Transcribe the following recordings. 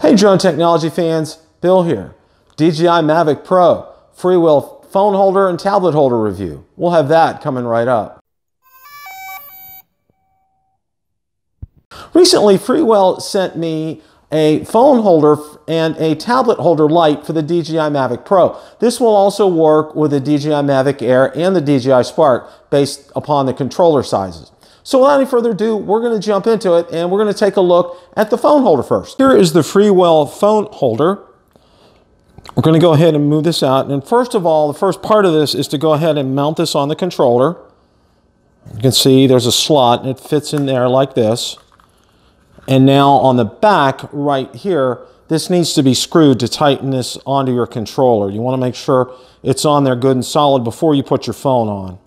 Hey drone technology fans, Bill here. DJI Mavic Pro, Freewell phone holder and tablet holder review. We'll have that coming right up. Recently, Freewell sent me a phone holder and a tablet holder Lite for the DJI Mavic Pro. This will also work with the DJI Mavic Air and the DJI Spark based upon the controller sizes. So without any further ado, we're going to jump into it and we're going to take a look at the phone holder first. Here is the Freewell phone holder. We're going to go ahead and move this out. And first of all, the first part of this is to go ahead and mount this on the controller. You can see there's a slot and it fits in there like this. And now on the back right here, this needs to be screwed to tighten this onto your controller. You want to make sure it's on there good and solid before you put your phone on.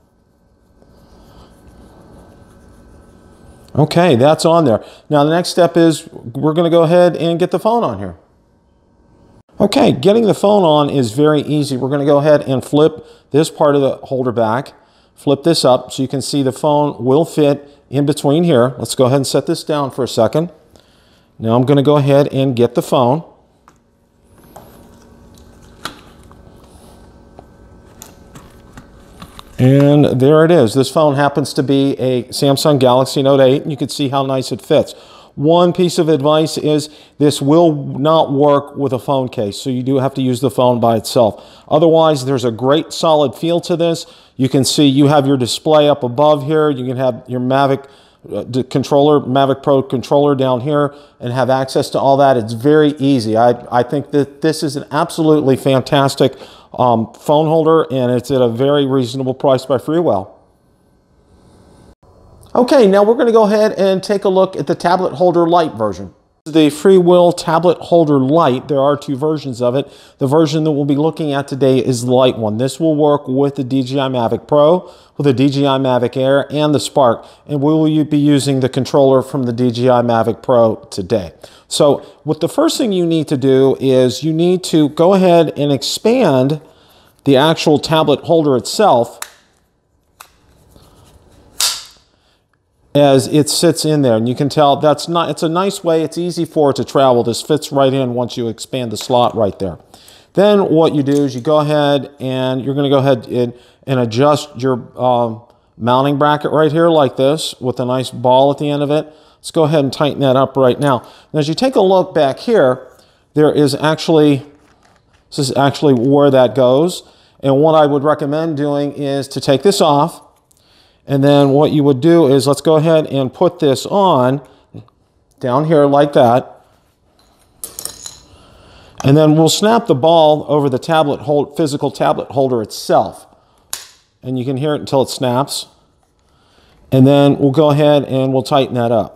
Okay, that's on there. Now the next step is we're going to go ahead and get the phone on here. Okay, getting the phone on is very easy. We're going to go ahead and flip this part of the holder back. Flip this up so you can see the phone will fit in between here. Let's go ahead and set this down for a second. Now I'm going to go ahead and get the phone. And there it is. This phone happens to be a Samsung Galaxy Note 8, and you can see how nice it fits. One piece of advice is this will not work with a phone case, so you do have to use the phone by itself. Otherwise, there's a great solid feel to this. You can see you have your display up above here. You can have your Mavic controller, Mavic Pro controller down here and have access to all that. It's very easy. I think that this is an absolutely fantastic phone holder, and it's at a very reasonable price by Freewell. Okay, now we're going to go ahead and take a look at the tablet holder Lite version. The Freewell tablet holder Lite, there are two versions of it. The version that we'll be looking at today is the Lite one. This will work with the DJI Mavic Pro, with the DJI Mavic Air, and the Spark. And we will be using the controller from the DJI Mavic Pro today. So what the first thing you need to do is you need to go ahead and expand the actual tablet holder itself as it sits in there, and you can tell it's a nice way, it's easy for it to travel. This fits right in once you expand the slot right there. Then what you do is you go ahead and you're going to go ahead and adjust your mounting bracket right here like this with a nice ball at the end of it. Let's go ahead and tighten that up right now. And as you take a look back here, this is actually where that goes. And what I would recommend doing is to take this off. And then what you would do is, let's go ahead and put this on down here like that. And then we'll snap the ball over the physical tablet holder itself. And you can hear it until it snaps. And then we'll go ahead and we'll tighten that up.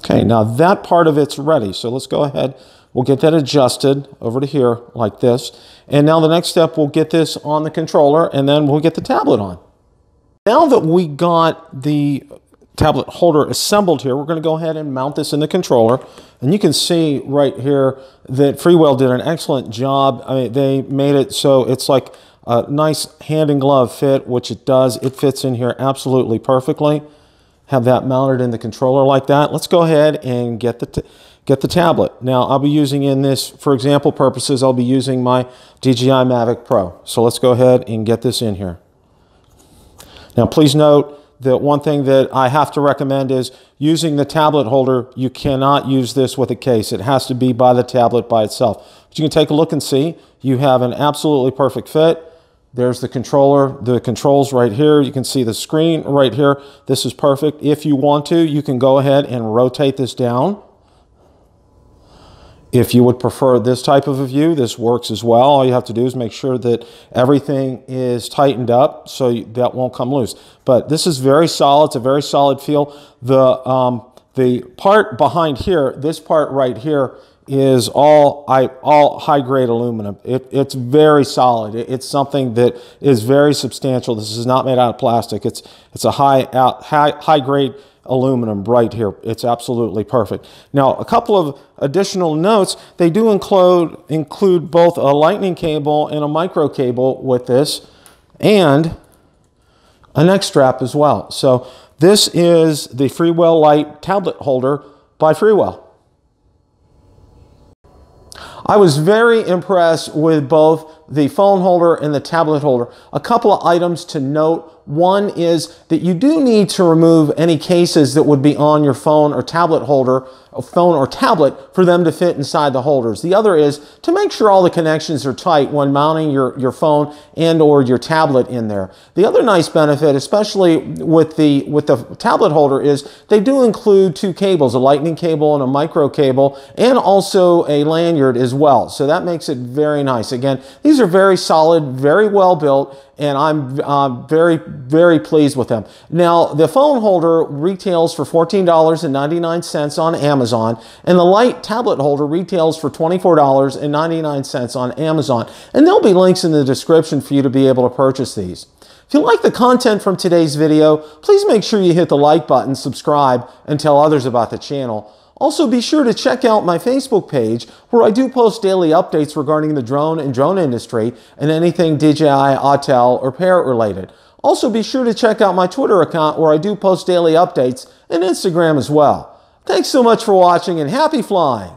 Okay, now that part of it's ready. So let's go ahead. We'll get that adjusted over to here like this. And now the next step, we'll get this on the controller and then we'll get the tablet on. Now that we got the tablet holder assembled here, we're going to go ahead and mount this in the controller. And you can see right here that Freewell did an excellent job. I mean, they made it so it's like a nice hand and glove fit, which it does. It fits in here absolutely perfectly. Have that mounted in the controller like that. Let's go ahead and get the tablet. Now I'll be using in this, for example purposes, I'll be using my DJI Mavic Pro. So let's go ahead and get this in here. Now please note that one thing that I have to recommend is using the tablet holder. You cannot use this with a case. It has to be by the tablet by itself. But you can take a look and see you have an absolutely perfect fit. There's the controller, the controls right here. You can see the screen right here. This is perfect. If you want to, you can go ahead and rotate this down. If you would prefer this type of a view, this works as well. All you have to do is make sure that everything is tightened up so that won't come loose. But this is very solid. It's a very solid feel. The part behind here, this part right here, is all high-grade aluminum. It's very solid. It's something that is very substantial. This is not made out of plastic. It's a high-grade aluminum right here. It's absolutely perfect. Now, a couple of additional notes. They do include both a lightning cable and a micro cable with this, and a neck strap as well. So this is the Freewell Lite tablet holder by Freewell. I was very impressed with both the phone holder and the tablet holder. A couple of items to note. One is that you do need to remove any cases that would be on your phone or tablet holder, phone or tablet, for them to fit inside the holders. The other is to make sure all the connections are tight when mounting your phone and or your tablet in there. The other nice benefit, especially with the tablet holder, is they do include two cables, a lightning cable and a micro cable, and also a lanyard as well. So that makes it very nice. Again, these are very solid, very well built, and I'm very, very pleased with them. Now, the phone holder retails for $14.99 on Amazon, and the Lite tablet holder retails for $24.99 on Amazon. And there'll be links in the description for you to be able to purchase these. If you like the content from today's video, please make sure you hit the like button, subscribe, and tell others about the channel. Also, be sure to check out my Facebook page, where I do post daily updates regarding the drone and drone industry and anything DJI, Autel, or Parrot related. Also, be sure to check out my Twitter account, where I do post daily updates, and Instagram as well. Thanks so much for watching, and happy flying!